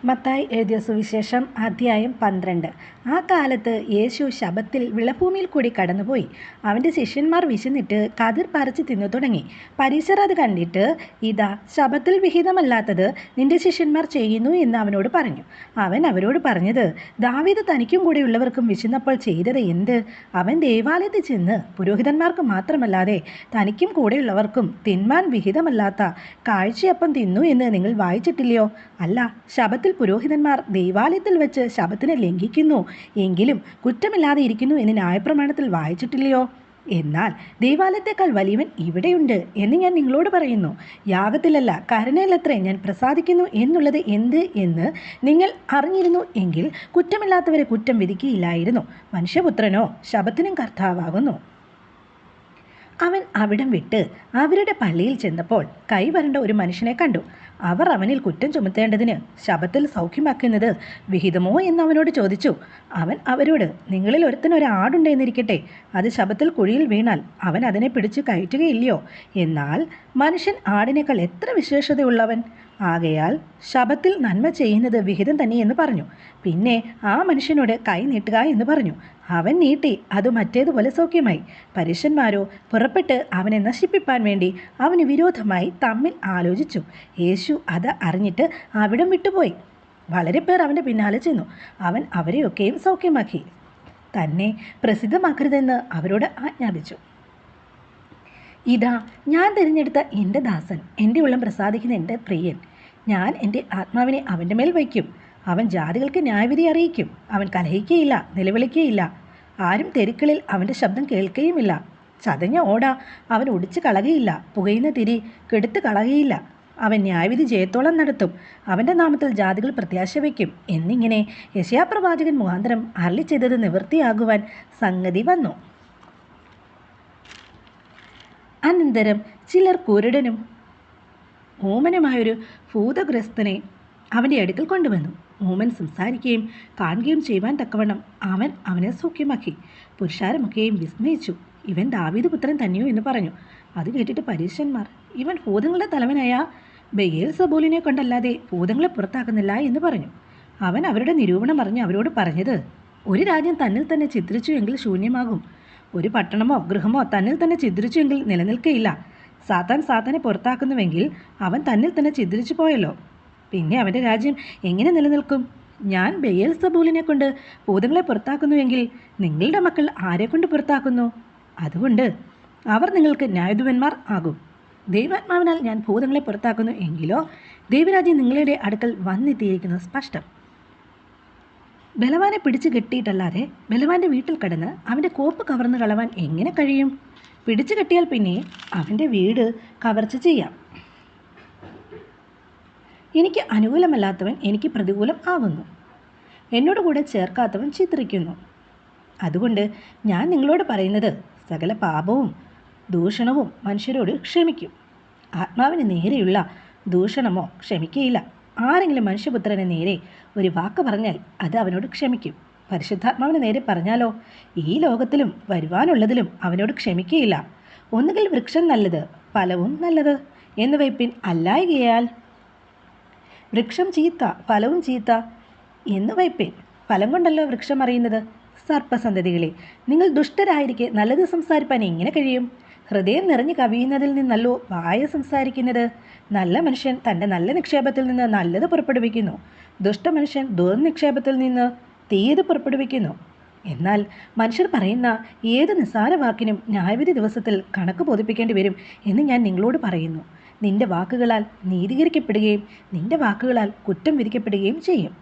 മത്തായി എഴുതിയ സുവിശേഷം അധ്യായം 12. ആ കാലത്ത് യേശു ശബത്തിൽ വിളഭൂമിയിൽ കൂടി കടന്നുപോയി. അവൻ്റെ ശിഷ്യന്മാർ വിശന്നിട്ട് കതിർ പറിച്ച് തിന്നു തുടങ്ങി. പരീശർ അത് കണ്ടിട്ട്, ഇതാ, ശബത്തിൽ വിഹിതമല്ലാത്തത് നിന്റെ ശിഷ്യന്മാർ ചെയ്യുന്നു എന്ന് അവനോട് പറഞ്ഞു. അവൻ അവരോട് പറഞ്ഞത്, ദാവീദ് തനിക്കും കൂടെയുള്ളവർക്കും വിശന്നപ്പോൾ ചെയ്തത് എന്ത്? അവൻ ദേവാലയത്തിൽ ചെന്ന് പുരോഹിതന്മാർക്ക് മാത്രമല്ലാതെ തനിക്കും കൂടെയുള്ളവർക്കും തിന്മാൻ വിഹിതമല്ലാത്ത കാഴ്ചയപ്പം തിന്നു എന്ന് നിങ്ങൾ വായിച്ചിട്ടില്ലയോ? അല്ല, ശബത്തിൽ പുരോഹിതന്മാർ ദൈവാലയത്തിൽ വെച്ച് ശബത്തിനെ ലംഘിക്കുന്നു എങ്കിലും കുറ്റമില്ലാതെ ഇരിക്കുന്നു എന്ന് ന്യായപ്രമാണത്തിൽ വായിച്ചിട്ടില്ലയോ? എന്നാൽ ദൈവാലയത്തെക്കാൾ വലിയവൻ ഇവിടെയുണ്ട് എന്ന് ഞാൻ നിങ്ങളോട് പറയുന്നു. യാഗത്തിലല്ല, കരുണയിലത്രേ ഞാൻ പ്രസാദിക്കുന്നു എന്നുള്ളത് എന്ത് എന്ന് നിങ്ങൾ അറിഞ്ഞിരുന്നു എങ്കിൽ കുറ്റമില്ലാത്തവരെ കുറ്റം വിധിക്കുകയില്ലായിരുന്നു. മനുഷ്യപുത്രനോ ശബത്തിനും കർത്താവാകുന്നു. അവൻ അവിടം വിട്ട് അവരുടെ പള്ളിയിൽ ചെന്നപ്പോൾ കൈ വരണ്ട ഒരു മനുഷ്യനെ കണ്ടു. അവർ അവനിൽ കുറ്റം ചുമത്തേണ്ടതിന് ശബത്തിൽ സൗഖ്യമാക്കുന്നത് വിഹിതമോ എന്ന് അവനോട് ചോദിച്ചു. അവൻ അവരോട്, നിങ്ങളിൽ ഒരുത്തൻ ഒരാടുണ്ടെന്നിരിക്കട്ടെ, അത് ശബത്തിൽ കുഴിയിൽ വീണാൽ അവൻ അതിനെ പിടിച്ച് കയറ്റുകയില്ലയോ? എന്നാൽ മനുഷ്യൻ ആടിനേക്കാൾ എത്ര വിശേഷതയുള്ളവൻ? ആകയാൽ ശബത്തിൽ നന്മ ചെയ്യുന്നത് വിഹിതം തന്നെയെന്ന് പറഞ്ഞു. പിന്നെ ആ മനുഷ്യനോട് കൈ നീട്ടുക എന്ന് പറഞ്ഞു. അവൻ നീട്ടി, അത് മറ്റേതുപോലെ സൗഖ്യമായി. പരീശന്മാരോ പുറപ്പെട്ട് അവനെ നശിപ്പിപ്പാൻ വേണ്ടി അവന് വിരോധമായി തമ്മിൽ ആലോചിച്ചു. യേശു അത് അറിഞ്ഞിട്ട് അവിടം വിട്ടുപോയി. വളരെ പേർ അവൻ്റെ പിന്നാലെ ചെന്നു. അവൻ അവരെയൊക്കെയും സൗഖ്യമാക്കി. തന്നെ പ്രസിദ്ധമാക്കരുതെന്ന് അവരോട് ആജ്ഞാപിച്ചു. ഇതാ, ഞാൻ തിരഞ്ഞെടുത്ത എൻ്റെ ദാസൻ, എൻ്റെ ഉള്ളം പ്രസാദിക്കുന്ന എൻ്റെ പ്രിയൻ. ഞാൻ എൻ്റെ ആത്മാവിനെ അവൻ്റെ മേൽ വയ്ക്കും. അവൻ ജാതികൾക്ക് ന്യായവിധി അറിയിക്കും. അവൻ കലഹിക്കുകയില്ല, നിലവിളിക്കുകയില്ല. ആരും തെരുക്കളിൽ അവൻ്റെ ശബ്ദം കേൾക്കുകയുമില്ല. ചതഞ്ഞ ഓട അവൻ ഒടിച്ച് കളകയില്ല, പുകയുന്ന തിരി കെടുത്ത് കളകയില്ല. അവൻ ന്യായവിധി ജയത്തോളം നടത്തും. അവൻ്റെ നാമത്തിൽ ജാതികൾ പ്രത്യാശ വയ്ക്കും എന്നിങ്ങനെ യെശയ്യാപ്രവാചകൻ മുഖാന്തരം അരുളി ചെയ്തത് നിവൃത്തിയാകുവാൻ സംഗതി വന്നു. അനന്തരം ചിലർ കുരുടനും ഊമനുമായൊരു ഭൂതഗ്രസ്തനെ അവൻ്റെ അടുക്കൽ കൊണ്ടുവന്നു. ഊമൻ സംസാരിക്കുകയും കാണുകയും ചെയ്യുവാൻ തക്കവണ്ണം അവൻ അവനെ സൗഖ്യമാക്കി. പുരുഷാരമൊക്കെയും വിസ്മയിച്ചു. ഇവൻ ദാവീദ് പുത്രൻ തന്നെയോ എന്ന് പറഞ്ഞു. അത് കേട്ടിട്ട് പരീശന്മാർ, ഇവൻ ഭൂതങ്ങളുടെ തലവനായ ബെയേൽസെബൂലിനെ കൊണ്ടല്ലാതെ ഭൂതങ്ങളെ പുറത്താക്കുന്നില്ല എന്ന് പറഞ്ഞു. അവൻ അവരുടെ നിരൂപണം അറിഞ്ഞ് അവരോട് പറഞ്ഞത്, ഒരു രാജ്യം തന്നിൽ തന്നെ ഛിദ്രിച്ചു എങ്കിൽ ശൂന്യമാകും. ഒരു പട്ടണമോ ഗൃഹമോ തന്നിൽ തന്നെ ഛിദ്രിച്ചു എങ്കിൽ നിലനിൽക്കയില്ല. സാത്താൻ സാത്താനെ പുറത്താക്കുന്നുവെങ്കിൽ അവൻ തന്നിൽ തന്നെ ഛിദ്രിച്ചു പോയല്ലോ. പിന്നെ അവൻ്റെ രാജ്യം എങ്ങനെ നിലനിൽക്കും? ഞാൻ ബെയേൽസെബൂലിനെ കൊണ്ട് ഭൂതങ്ങളെ പുറത്താക്കുന്നുവെങ്കിൽ നിങ്ങളുടെ മക്കൾ ആരെക്കൊണ്ട് പുറത്താക്കുന്നു? അതുകൊണ്ട് അവർ നിങ്ങൾക്ക് ന്യായാധിപന്മാർ ആകും. ദൈവാത്മാവിനാൽ ഞാൻ ഭൂതങ്ങളെ പുറത്താക്കുന്നു എങ്കിലോ ദൈവരാജ്യം നിങ്ങളുടെ അടുക്കൽ വന്നെത്തിയിരിക്കുന്നത് സ്പഷ്ടം. ബലവാനെ പിടിച്ചു കെട്ടിയിട്ടല്ലാതെ ബലവാന്റെ വീട്ടിൽ കടന്ന് അവൻ്റെ കോപ്പ് കവർന്ന് കളവാൻ എങ്ങനെ കഴിയും? പിടിച്ചു കെട്ടിയാൽ പിന്നെ അവൻ്റെ വീട് കവർച്ച ചെയ്യാം. എനിക്ക് അനുകൂലമല്ലാത്തവൻ എനിക്ക് പ്രതികൂലം ആകുന്നു. എന്നോട് കൂടെ ചേർക്കാത്തവൻ ചിത്രിക്കുന്നു. അതുകൊണ്ട് ഞാൻ നിങ്ങളോട് പറയുന്നത്, സകല പാപവും ദൂഷണവും മനുഷ്യരോട് ക്ഷമിക്കും. ആത്മാവിന് നേരെയുള്ള ദൂഷണമോ ക്ഷമിക്കുകയില്ല. ആരെങ്കിലും മനുഷ്യപുത്രന് നേരെ ഒരു വാക്ക് പറഞ്ഞാൽ അത് അവനോട് ക്ഷമിക്കും. പരിശുദ്ധാത്മാവിന് നേരെ പറഞ്ഞാലോ ഈ ലോകത്തിലും വരുവാനുള്ളതിലും അവനോട് ക്ഷമിക്കുകയില്ല. ഒന്നുകിൽ വൃക്ഷം നല്ലത്, ഫലവും നല്ലത് എന്ന് വയ്പിൻ, അല്ലായകയാൽ വൃക്ഷം ചീത്ത, ഫലവും ചീത്ത എന്ന് വയ്പിൻ. ഫലം കൊണ്ടല്ലോ വൃക്ഷം അറിയുന്നത്. സർപ്പസന്തതികളെ, നിങ്ങൾ ദുഷ്ടരായിരിക്കെ നല്ലത് സംസാരിപ്പാൻ എങ്ങനെ കഴിയും? ഹൃദയം നിറഞ്ഞു കവിയുന്നതിൽ നിന്നല്ലോ വായ സംസാരിക്കുന്നത്. നല്ല മനുഷ്യൻ തൻ്റെ നല്ല നിക്ഷേപത്തിൽ നിന്ന് നല്ലത് പുറപ്പെടുവിക്കുന്നു. ദുഷ്ടമനുഷ്യൻ ദുർനിക്ഷേപത്തിൽ നിന്ന് തീയത് പുറപ്പെടുവിക്കുന്നു. എന്നാൽ മനുഷ്യർ പറയുന്ന ഏത് നിസ്സാര വാക്കിനും ന്യായവിധി ദിവസത്തിൽ കണക്ക് ബോധിപ്പിക്കേണ്ടി വരും എന്ന് ഞാൻ നിങ്ങളോട് പറയുന്നു. നിന്റെ വാക്കുകളാൽ നീതീകരിക്കപ്പെടുകയും നിന്റെ വാക്കുകളാൽ കുറ്റം വിധിക്കപ്പെടുകയും ചെയ്യും.